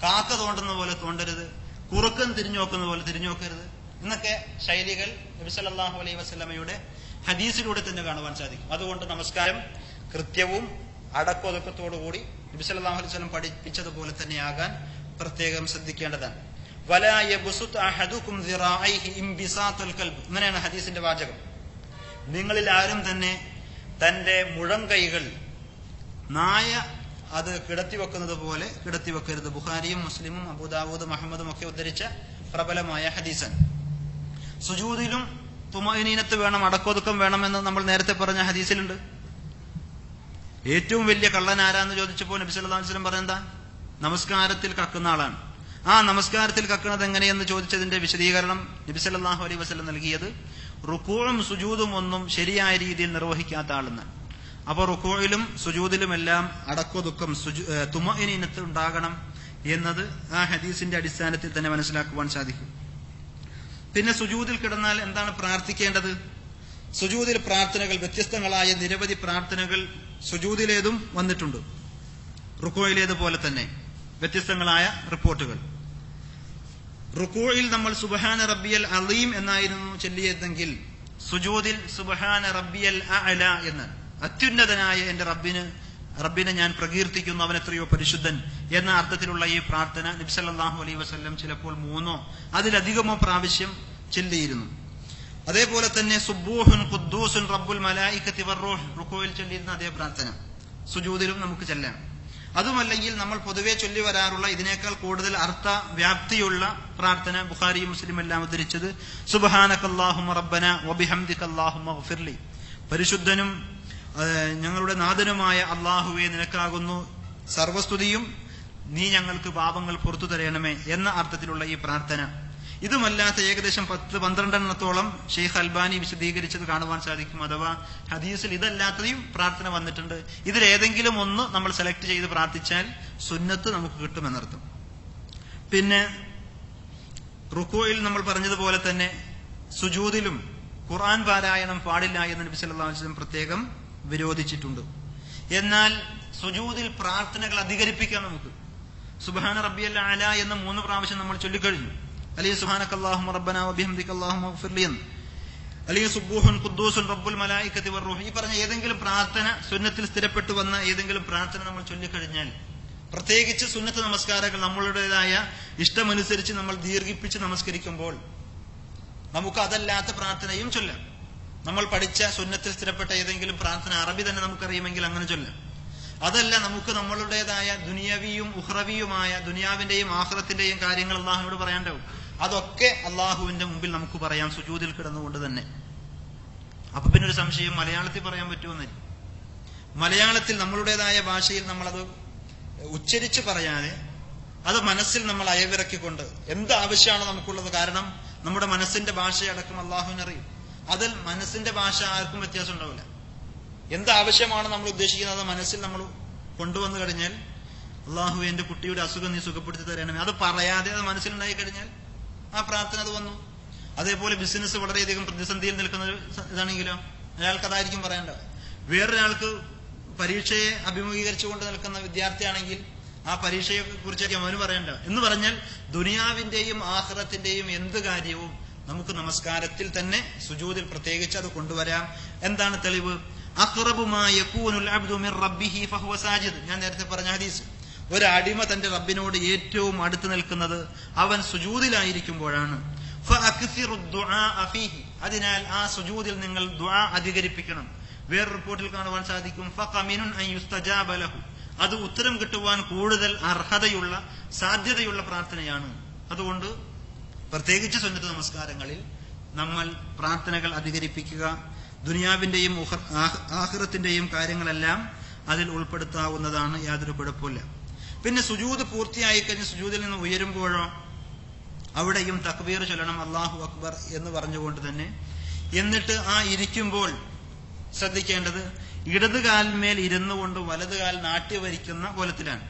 Speaker 1: കാക്ക തോണ്ടുന്ന പോലെ തോണ്ടരുത്, കുറുക്കൻ തിരിഞ്ഞു നോക്കുന്ന പോലെ തിരിഞ്ഞു നോക്കരുത് എന്നൊക്കെ ശൈലികൾ നബി സല്ലല്ലാഹു അലൈഹി വസല്ലമയുടെ ഹദീസിലൂടെ തന്നെ കാണുവാൻ സാധിക്കും. അതുകൊണ്ട് നമസ്കാരം കൃത്യവും അടക്കൊതുക്കത്തോടുകൂടി നബി സല്ലല്ലാഹു അലൈഹി വസല്ലം പഠിപ്പിച്ചതുപോലെ തന്നെയാകാൻ പ്രത്യേകം ശ്രദ്ധിക്കേണ്ടതാണ്. വലാ യബ്സുത് അഹദുകും ദിറാഇഹി ഇംബിസാത്തുൽ കൽബ്, ഇങ്ങനെയാണ് ഹദീസിന്റെ വാചകം. നിങ്ങളിൽ ആരും തന്നെ തന്റെ മുഴം കൈകൾ നായ അത് കിടത്തിവെക്കുന്നത് പോലെ കിടത്തിവെക്കരുത്. ബുഖാരിയും മുസ്ലിമും അബൂദാവൂദും അഹ്മദും ഒക്കെ ഉദ്ധരിച്ച പ്രബലമായ ഹദീസാണ്. സുജൂദിലും തുമഅനീനത്ത് വേണം, അടക്കൊതുക്കം വേണമെന്ന് നമ്മൾ നേരത്തെ പറഞ്ഞ ഹദീസിലുണ്ട്. ഏറ്റവും വലിയ കള്ളൻ ആരാന്ന് ചോദിച്ചപ്പോൾ നബി സല്ലല്ലാഹു അലൈഹി വസല്ലം പറഞ്ഞെന്താ? നമസ്കാരത്തിൽ കക്കുന്ന ആളാണ്. ആ നമസ്കാരത്തിൽ കക്കുന്നത് എങ്ങനെയെന്ന് ചോദിച്ചതിന്റെ വിശദീകരണം നബി സല്ലല്ലാഹു അലൈഹി വസല്ലം നൽകിയത് റുകൂഉം സുജൂദും ഒന്നും ശരിയായ രീതിയിൽ നിർവഹിക്കാത്ത ആളെന്ന്. അപ്പൊ റുകൂഇലും സുജൂദിലുമെല്ലാം അടക്കൊതുക്കം തുമഅനീനത്ത് ഉണ്ടാകണം എന്നത് ആ ഹദീസിന്റെ അടിസ്ഥാനത്തിൽ തന്നെ മനസ്സിലാക്കുവാൻ സാധിക്കും. പിന്നെ സുജൂദിൽ കിടന്നാൽ എന്താണ് പ്രാർത്ഥിക്കേണ്ടത്? സുജൂദിൽ പ്രാർത്ഥനകൾ വ്യത്യസ്തങ്ങളായ നിരവധി പ്രാർത്ഥനകൾ സുജൂദിലേതും വന്നിട്ടുണ്ട്. റുകൂഇലേതുപോലെ തന്നെ വ്യത്യസ്തങ്ങളായ റിപ്പോർട്ടുകൾ. റുകൂഇൽ നമ്മൾ സുബ്ഹാന റബ്ബിയൽ അളീം എന്നായിരുന്നു ചൊല്ലിയതെങ്കിൽ സുജൂദിൽ സുബ്ഹാന റബ്ബിയൽ അഅല എന്ന്, അത്യുന്നതനായ എന്റെ റബ്ബിനെ ഞാൻ പ്രകീർത്തിക്കുന്നു, അവൻ എത്രയോ പരിശുദ്ധൻ എന്ന അർത്ഥത്തിലുള്ള ഈ പ്രാർത്ഥന നബി സല്ലല്ലാഹു അലൈഹി വസല്ലം ചിലപ്പോൾ 3 അതിലധികമോ പ്രാവശ്യം ചൊല്ലിയിരുന്നു. അതേപോലെ തന്നെ സുബ്ബൂഹുൻ ഖുദ്ദൂസുൻ റബ്ബുൽ മലായികത്തി വറൂഹ് റുകൂഇൽ ചൊല്ലിയിരുന്ന അതേ പ്രാർത്ഥന സുജൂദിലും നമുക്ക് ചൊല്ലാം. അതുമല്ലെങ്കിൽ നമ്മൾ പൊതുവെ ചൊല്ലി വരാറുള്ള ഇതിനേക്കാൾ കൂടുതൽ അർത്ഥ വ്യാപ്തിയുള്ള പ്രാർത്ഥന ബുഖാരിയും മുസ്ലിം എല്ലാം ഉദ്ധരിച്ചത് സുബ്ഹാനകല്ലാഹുമ്മ റബ്ബന വബിഹംദിക അല്ലാഹുമ്മ ഗഫിർലി, പരിശുദ്ധനും ഞങ്ങളുടെ നാഥനുമായ അല്ലാഹുവേ നിനക്കാകുന്നു സർവസ്തുതിയും, നീ ഞങ്ങൾക്ക് പാപങ്ങൾ പുറത്തു തരയണമേ എന്ന അർത്ഥത്തിലുള്ള ഈ പ്രാർത്ഥന. ഇതുമല്ലാത്ത ഏകദേശം 10-12 ഷെയ്ഖ് അൽബാനി വിശദീകരിച്ചത് കാണുവാൻ സാധിക്കും. അഥവാ ഹദീസിൽ ഇതല്ലാത്തതും പ്രാർത്ഥന വന്നിട്ടുണ്ട്. ഇതിലേതെങ്കിലും ഒന്ന് നമ്മൾ സെലക്ട് ചെയ്ത് പ്രാർത്ഥിച്ചാൽ സുന്നത്ത് നമുക്ക് കിട്ടുമെന്നർത്ഥം. പിന്നെ റുക്കൂയിൽ നമ്മൾ പറഞ്ഞതുപോലെ തന്നെ സുജൂദിലും ഖുർആൻ പാരായണം പാടില്ല എന്ന് നബി സല്ലല്ലാഹു അലൈഹി വസല്ലം പ്രത്യേകം വിരോധിച്ചിട്ടുണ്ട്. എന്നാൽ സുജൂദിൽ പ്രാർത്ഥനകൾ അധികരിപ്പിക്കാം. നമുക്ക് സുബ്ഹാന റബ്ബിയൽ അഅല എന്ന് 3 പ്രാവശ്യം നമ്മൾ ചൊല്ലിക്കഴിഞ്ഞു. അല്ലെങ്കിൽ സുബ്ഹാനകല്ലാഹുമ്മ റബ്ബനാ വബിഹംദിക അല്ലാഹുമ്മഗ്ഫിർ ലി, അല്ലെങ്കിൽ സുബ്ബൂഹുൻ ഖുദ്ദൂസുൻ റബ്ബുൽ മലായികത്തി വറൂഹ്, ഈ പറഞ്ഞ ഏതെങ്കിലും പ്രാർത്ഥന, സുന്നത്തിൽ സ്ഥിരപ്പെട്ടു വന്ന ഏതെങ്കിലും പ്രാർത്ഥന നമ്മൾ ചൊല്ലിക്കഴിഞ്ഞാൽ, പ്രത്യേകിച്ച് സുന്നത്ത് നമസ്കാരങ്ങൾ നമ്മളുടേതായ ഇഷ്ടമനുസരിച്ച് നമ്മൾ ദീർഘിപ്പിച്ച് നമസ്കരിക്കുമ്പോൾ നമുക്ക് അതല്ലാത്ത പ്രാർത്ഥനയും ചൊല്ലാം. നമ്മൾ പഠിച്ച സുന്നത്തിൽ സ്ഥിരപ്പെട്ട ഏതെങ്കിലും പ്രാർത്ഥന അറബി തന്നെ നമുക്കറിയുമെങ്കിൽ അങ്ങനെ ചൊല്ലാം. അതല്ല, നമുക്ക് നമ്മളുടേതായ ദുനിയവിയും ഉഖ്റവിയുമായ ദുനിയാവിന്റെയും ആഖിറത്തിന്റെയും കാര്യങ്ങൾ അള്ളാഹുവിനോട് പറയാണ്ടാവും. അതൊക്കെ അള്ളാഹുവിന്റെ മുമ്പിൽ നമുക്ക് പറയാം സുജൂദിൽ കിടന്നുകൊണ്ട് തന്നെ. അപ്പൊ പിന്നെ ഒരു സംശയം, മലയാളത്തിൽ പറയാൻ പറ്റുമെന്നില്ല. മലയാളത്തിൽ നമ്മളുടേതായ ഭാഷയിൽ നമ്മളത് ഉച്ചരിച്ച് പറയാതെ അത് മനസ്സിൽ നമ്മൾ അയവിറക്കിക്കൊണ്ട് എന്ത് ആവശ്യമാണോ നമുക്കുള്ളത്, കാരണം നമ്മുടെ മനസ്സിന്റെ ഭാഷയടക്കം അള്ളാഹുവിനറിയും. അതിൽ മനസ്സിന്റെ ഭാഷ ആർക്കും വ്യത്യാസം ഉണ്ടാവില്ല. എന്ത് ആവശ്യമാണ് നമ്മൾ ഉദ്ദേശിക്കുന്നത് മനസ്സിൽ നമ്മൾ കൊണ്ടുവന്നു കഴിഞ്ഞാൽ, അള്ളാഹു എന്റെ കുട്ടിയുടെ അസുഖം നീ സുഖപ്പെടുത്തി തരണമേ, അത് പറയാതെ അത് മനസ്സിലുണ്ടായി കഴിഞ്ഞാൽ ആ പ്രാർത്ഥന അത് വന്നു. അതേപോലെ ബിസിനസ് വളരെയധികം പ്രതിസന്ധിയിൽ നിൽക്കുന്ന ഇതാണെങ്കിലോ അയാൾക്ക് അതായിരിക്കും പറയേണ്ടത്. വേറൊരാൾക്ക് പരീക്ഷയെ അഭിമുഖീകരിച്ചുകൊണ്ട് നിൽക്കുന്ന വിദ്യാർത്ഥിയാണെങ്കിൽ ആ പരീക്ഷയെ കുറിച്ചായിരിക്കും അവന് പറയേണ്ടത്. എന്ന് പറഞ്ഞാൽ ദുനിയാവിന്റെയും ആഖിറത്തിന്റെയും എന്ത് കാര്യവും നമുക്ക് നമസ്കാരത്തിൽ തന്നെ സുജൂദിൽ പ്രത്യേകിച്ച് അത് കൊണ്ടുവരാം. എന്താണ് തെളിവ്? അഖ്റബു മാ യകൂനുൽ അബ്ദു മിർ റബ്ബിഹി ഫഹുവ സാജിദ്. ഞാൻ നേരത്തെ പറഞ്ഞ ഹദീസ്, ഒരു അടിമ തന്റെ റബ്ബിനോട് ഏറ്റവും അടുത്ത് നിൽക്കുന്നത് അവൻ സുജൂദിലായിരിക്കുമ്പോഴാണ്. ഫഅക്സിറു ദുആഅ ഫീഹി, അതിനാൽ ആ സുജൂദിൽ നിങ്ങൾ ദുആ അധികരിപ്പിക്കണം. വേറെ റിപ്പോർട്ടിൽ കാണുവാൻ സാധിക്കും ഫഖമിനുൻ അൻ യുസ്തജാബ ലഹു, അത് ഉത്തരം കിട്ടുവാൻ കൂടുതൽ അർഹതയുള്ള സാധ്യതയുള്ള പ്രാർത്ഥനയാണ്. അതുകൊണ്ട് പ്രത്യേകിച്ച് സുന്നത്ത് നമസ്കാരങ്ങളിൽ നമ്മൾ പ്രാർത്ഥനകൾ അധികരിപ്പിക്കുക. ദുനിയാവിന്റെയും ആഖിറത്തിന്റെയും കാര്യങ്ങളെല്ലാം അതിൽ ഉൾപ്പെടുത്താവുന്നതാണ്, യാതൊരു കുഴപ്പമില്ല. പിന്നെ സുജൂദ് പൂർത്തിയായി കഴിഞ്ഞ് സുജൂദിൽ നിന്ന് ഉയരുമ്പോഴോ അവിടെയും തക്ബീർ ചൊല്ലണം, അല്ലാഹു അക്ബർ എന്ന് പറഞ്ഞുകൊണ്ട് തന്നെ. എന്നിട്ട് ആ ഇരിക്കുമ്പോൾ ശ്രദ്ധിക്കേണ്ടത് ഇടതുകാലിന്മേൽ ഇരുന്നു കൊണ്ട് വലതുകാൽ നാട്ടി വരിക്കുന്ന കോലത്തിലാണ്.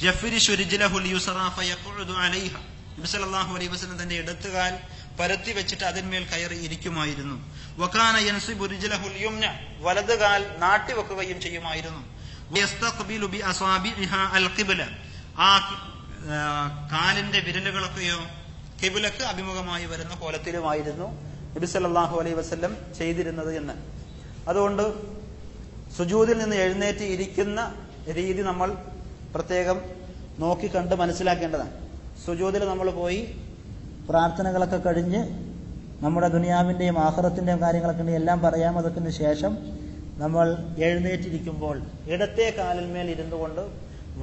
Speaker 1: യഫ്രിശു റിജ്ലഹുൽ യുസ്റാ ഫയഖുദു അലൈഹ, നബി സല്ലല്ലാഹു അലൈഹി വസല്ലം തന്റെ ഇടതുകാൽ പരത്തി വെച്ചിട്ട് അതിന്മേൽ കയറി ഇരിക്കുമായിരുന്നു. വകാന യൻസിബു റിജ്ലഹുൽ യുംന, വലതുകാൽ നാട്ടി വെക്കുകയും ചെയ്യുമായിരുന്നു. യസ്തഖ്ബിലു ബി അസാബിഇഹ അൽ ഖിബ്ല, ആ കാലിന്റെ വിരലുകളൊക്കെയോ ഖിബ്ലക്ക് അഭിമുഖമായി വരുന്ന കോലത്തിലുമായിരുന്നു നബി സല്ലല്ലാഹു അലൈഹി വസല്ലം ചെയ്തിരുന്നത് എന്ന്. അതുകൊണ്ട് സുജൂദിൽ നിന്ന് എഴുന്നേറ്റ് ഇരിക്കുന്ന രീതി നമ്മൾ പ്രത്യേകം നോക്കിക്കണ്ട് മനസ്സിലാക്കേണ്ടതാണ്. സുജൂദിൽ നമ്മൾ പോയി പ്രാർത്ഥനകളൊക്കെ കഴിഞ്ഞ് നമ്മുടെ ദുനിയാവിന്റെയും ആഖിറത്തിന്റെയും കാര്യങ്ങളൊക്കെ ഉണ്ട് എല്ലാം പറയാം. അതൊക്കെ ശേഷം നമ്മൾ എഴുന്നേറ്റിരിക്കുമ്പോൾ ഇടത്തെ കാലിന്മേൽ ഇരുന്നു കൊണ്ട്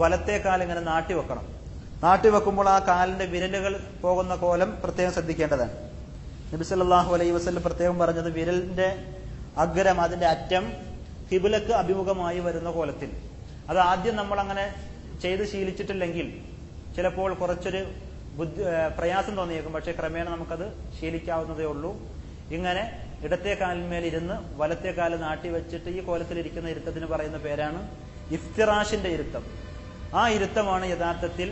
Speaker 1: വലത്തെ കാൽ ഇങ്ങനെ നാട്ടി വെക്കണം. നാട്ടി വെക്കുമ്പോൾ ആ കാലിന്റെ വിരലുകൾ പോകുന്ന കോലം പ്രത്യേകം ശ്രദ്ധിക്കേണ്ടതാണ്. നബി സല്ലല്ലാഹു അലൈഹി വസല്ലം പ്രത്യേകം പറഞ്ഞത് വിരലിന്റെ അഗ്രം, അതിന്റെ അറ്റം ഖിബ്ലക്ക് അഭിമുഖമായി വരുന്ന കോലത്തിൽ. അത് ആദ്യം നമ്മൾ അങ്ങനെ ചെയ്ത് ശീലിച്ചിട്ടില്ലെങ്കിൽ ചിലപ്പോൾ കുറച്ചൊരു പ്രയാസം തോന്നിയേക്കും. പക്ഷെ ക്രമേണ നമുക്കത് ശീലിക്കാവുന്നതേ ഉള്ളൂ. ഇങ്ങനെ ഇടത്തെ കാലിന്മേൽ ഇരുന്ന് വലത്തെ കാല് നാട്ടി വെച്ചിട്ട് ഈ കോലത്തിലിരിക്കുന്ന ഇരുത്തത്തിന് പറയുന്ന പേരാണ് ഇഫ്തിറാഷിന്റെ ഇരുത്തം. ആ ഇരുത്തമാണ് യഥാർത്ഥത്തിൽ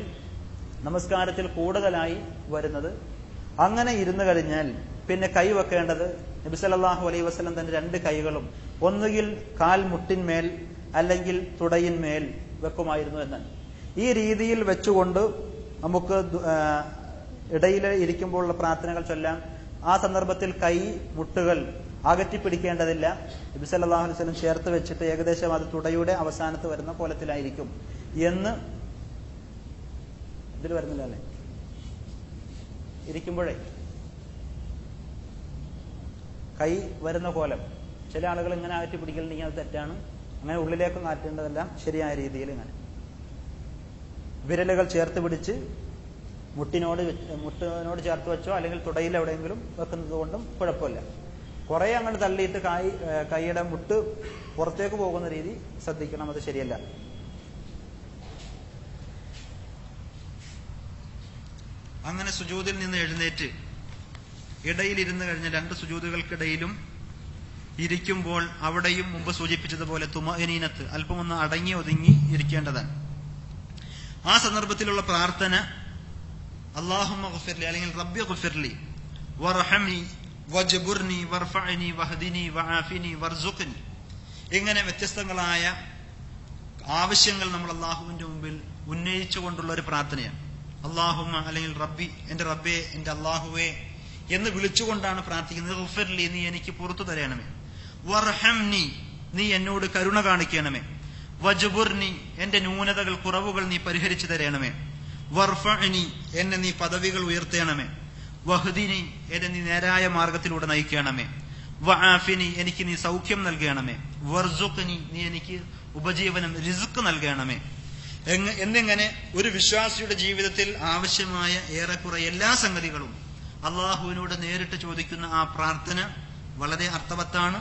Speaker 1: നമസ്കാരത്തിൽ കൂടുതലായി വരുന്നത്. അങ്ങനെ ഇരുന്നു കഴിഞ്ഞാൽ പിന്നെ കൈ വെക്കേണ്ടത് നബി സല്ലല്ലാഹു അലൈഹി വസല്ലം തന്റെ 2 കൈകളും ഒന്നുകിൽ കാൽ മുട്ടിന്മേൽ അല്ലെങ്കിൽ തുടയിന്മേൽ വെക്കുമായിരുന്നു എന്നാണ്. ഈ രീതിയിൽ വെച്ചുകൊണ്ട് നമുക്ക് ഇടയിൽ ഇരിക്കുമ്പോഴുള്ള പ്രാർത്ഥനകൾ ചൊല്ലാം. ആ സന്ദർഭത്തിൽ കൈ മുട്ടുകൾ അകറ്റിപ്പിടിക്കേണ്ടതില്ല. നബി സല്ലല്ലാഹു അലൈഹി വസല്ലം ചേർത്ത് വെച്ചിട്ട് ഏകദേശം അത് തുടയുടെ അവസാനത്ത് വരുന്ന കോലത്തിലായിരിക്കും എന്ന് ഇതിൽ വരുന്നില്ല അല്ലേ? ഇരിക്കുമ്പോഴേ കൈ വരുന്ന കോലം ചില ആളുകൾ ഇങ്ങനെ അകറ്റി പിടിക്കലുണ്ടെങ്കിൽ അത് തെറ്റാണ്. അങ്ങനെ ഉള്ളിലേക്ക് മാറ്റേണ്ടതെല്ലാം ശരിയായ രീതിയിൽ ഇങ്ങനെ വിരലുകൾ ചേർത്ത് പിടിച്ച് മുട്ടിനോട് ചേർത്ത് വെച്ചോ അല്ലെങ്കിൽ തുടയിൽ എവിടെയെങ്കിലും വെക്കുന്നത് കൊണ്ടും കുഴപ്പമില്ല. കുറെ അങ്ങോട്ട് തള്ളിയിട്ട് കൈയുടെ മുട്ട് പുറത്തേക്ക് പോകുന്ന രീതി ശ്രദ്ധിക്കണം, അത് ശരിയല്ല. അങ്ങനെ സുജൂദിൽ നിന്ന് എഴുന്നേറ്റ് ഇടയിലിരുന്ന് കഴിഞ്ഞ രണ്ട് സുജൂദുകൾക്കിടയിലും ഇരിക്കുമ്പോൾ അവിടെയും മുമ്പ് സൂചിപ്പിച്ചതുപോലെ തുമഅനീനത്ത് അല്പമൊന്ന് അടങ്ങി ഒതുങ്ങി ഇരിക്കേണ്ടതാണ്. ആ സന്ദർഭത്തിലുള്ള പ്രാർത്ഥന അല്ലാഹുമ്മ ഗഫിർലി അല്ലെങ്കിൽ റബ്ബി ഗഫിർലി വർഹംനി വജ്ബുർനി വർഫഅനി വഹ്ദിനി വആഫിനി വർസുഖ്നി, ഇങ്ങനെ വ്യത്യസ്തങ്ങളായ ആവശ്യങ്ങൾ നമ്മൾ അള്ളാഹുവിന്റെ മുമ്പിൽ ഉന്നയിച്ചുകൊണ്ടുള്ള ഒരു പ്രാർത്ഥനയാണ്. അല്ലാഹുമ്മ അല്ലെങ്കിൽ റബ്ബി, എന്റെ റബ്ബേ, എന്റെ അള്ളാഹുവേ എന്ന് വിളിച്ചുകൊണ്ടാണ് പ്രാർത്ഥിക്കുന്നത്. ഗഫിർലി, നീ എനിക്ക് പുറത്തു തരണമേ. വർഹംനി, നീ എന്നോട് കരുണ കാണിക്കണമേ. വജ്ബുർനി, എന്റെ ന്യൂനതകൾ കുറവുകൾ നീ പരിഹരിച്ചു തരണമേ. വർഫഅനി, എന്നെ നീ പദവികൾ ഉയർത്തണമേ. വഹ്ദിനി, എന്നെ നീ നേരായ മാർഗത്തിലൂടെ നയിക്കണമേ. വആഫിനി, എനിക്ക് നീ സൗഖ്യം നൽകണമേ. വർസുഖ്നി, നീ എനിക്ക് ഉപജീവനം റിസ്ക് നൽകണമേ. എന്നിങ്ങനെ ഒരു വിശ്വാസിയുടെ ജീവിതത്തിൽ ആവശ്യമായ ഏറെക്കുറെ എല്ലാ സംഗതികളും അള്ളാഹുവിനോട് നേരിട്ട് ചോദിക്കുന്ന ആ പ്രാർത്ഥന വളരെ അർത്ഥവത്താണ്.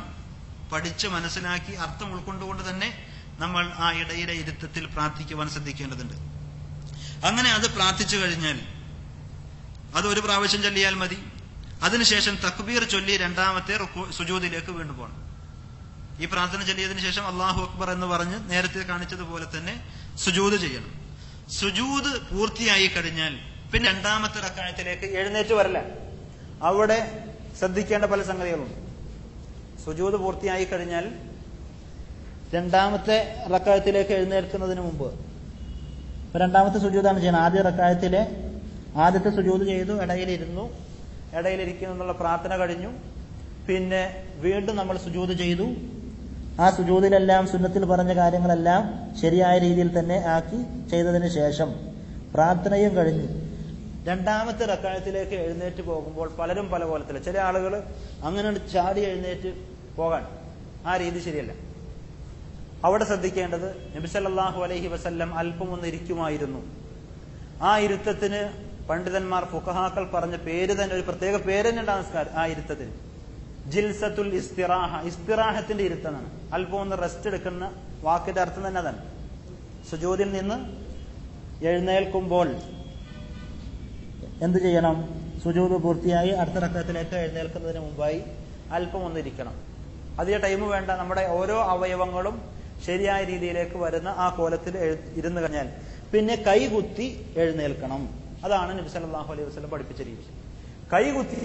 Speaker 1: പഠിച്ച് മനസ്സിലാക്കി അർത്ഥം ഉൾക്കൊണ്ടുകൊണ്ട് തന്നെ നമ്മൾ ആ ഇടയിലെ ഇരുത്തത്തിൽ പ്രാർത്ഥിക്കുവാൻ ശ്രദ്ധിക്കേണ്ടതുണ്ട്. അങ്ങനെ അത് പ്രാർത്ഥിച്ചു കഴിഞ്ഞാൽ അത് ഒരു പ്രാവശ്യം ചൊല്ലിയാൽ മതി. അതിനുശേഷം തക്ബീർ ചൊല്ലി രണ്ടാമത്തെ സുജൂദിലേക്ക് വീണ്ടും പോകണം. ഈ പ്രാർത്ഥന ചൊല്ലിയതിനു ശേഷം അല്ലാഹു അക്ബർ എന്ന് പറഞ്ഞ് നേരത്തെ കാണിച്ചതുപോലെ തന്നെ സുജൂദ് ചെയ്യണം. സുജൂദ് പൂർത്തിയായി കഴിഞ്ഞാൽ പിന്നെ രണ്ടാമത്തെ റക്അത്തിലേക്ക് എഴുന്നേറ്റ് വരല. അവിടെ ശ്രദ്ധിക്കേണ്ട പല സംഗതികളുണ്ട്. സുജൂദ് പൂർത്തിയായി കഴിഞ്ഞാൽ രണ്ടാമത്തെ റക്അത്തിലേക്ക് എഴുന്നേൽക്കുന്നതിന് മുമ്പ് രണ്ടാമത്തെ സുജൂദാണ് ചെയ്യണം. ആദ്യ റക്അത്തിലെ ആദ്യത്തെ സുജൂദ് ചെയ്തു, ഇടയിലിരിക്കുന്നു എന്നുള്ള പ്രാർത്ഥന കഴിഞ്ഞു. പിന്നെ വീണ്ടും നമ്മൾ സുജൂദ് ചെയ്തു. ആ സുജൂദിലെല്ലാം സുന്നത്തിൽ പറഞ്ഞ കാര്യങ്ങളെല്ലാം ശരിയായ രീതിയിൽ തന്നെ ആക്കി ചെയ്തതിന് ശേഷം പ്രാർത്ഥനയും കഴിഞ്ഞു രണ്ടാമത്തെ റക്അത്തിലേക്ക് എഴുന്നേറ്റ് പോകുമ്പോൾ പലരും പല കോലത്തില്ല. ചില ആളുകൾ അങ്ങനെ ചാടി എഴുന്നേറ്റ് പോകാൻ, ആ രീതി ശരിയല്ല. അവിടെ ശ്രദ്ധിക്കേണ്ടത് നബി സല്ലല്ലാഹു അലൈഹി വസല്ലം അല്പം ഒന്ന് ഇരിക്കുമായിരുന്നു. ആ ഇരുത്തത്തിന് പണ്ഡിതന്മാർ ഫുഖഹാക്കൾ പറഞ്ഞ പേര് തന്നെ, ഒരു പ്രത്യേക പേര് തന്നെ നമസ്കാരം ആ ഇരുത്തത്തിന് ജിൽസത്തുൽ ഇസ്തിറാഹ, ഇസ്തിറാഹത്തിന്റെ ഇരുത്തമാണ്. അല്പം ഒന്ന് റെസ്റ്റ് എടുക്കുന്ന വാക്കിന്റെ അർത്ഥം തന്നെ അതാണ്. സുജൂദിൽ നിന്ന് എഴുന്നേൽക്കുമ്പോൾ എന്ത് ചെയ്യണം? സുജൂദ് പൂർത്തിയായി അടുത്ത റക്അത്തിലേക്ക് എഴുന്നേൽക്കുന്നതിന് മുമ്പായി അല്പം ഒന്നിരിക്കണം. അധിക ടൈം വേണ്ട. നമ്മുടെ ഓരോ അവയവങ്ങളും ശരിയായ രീതിയിലേക്ക് വരുന്ന ആ കോലത്തിൽ ഇരുന്നു കഴിഞ്ഞാൽ പിന്നെ കൈകുത്തി എഴുന്നേൽക്കണം. അതാണ് നബി സല്ലല്ലാഹു അലൈഹി വസല്ലം പഠിപ്പിച്ച രീതി. കൈകുത്തി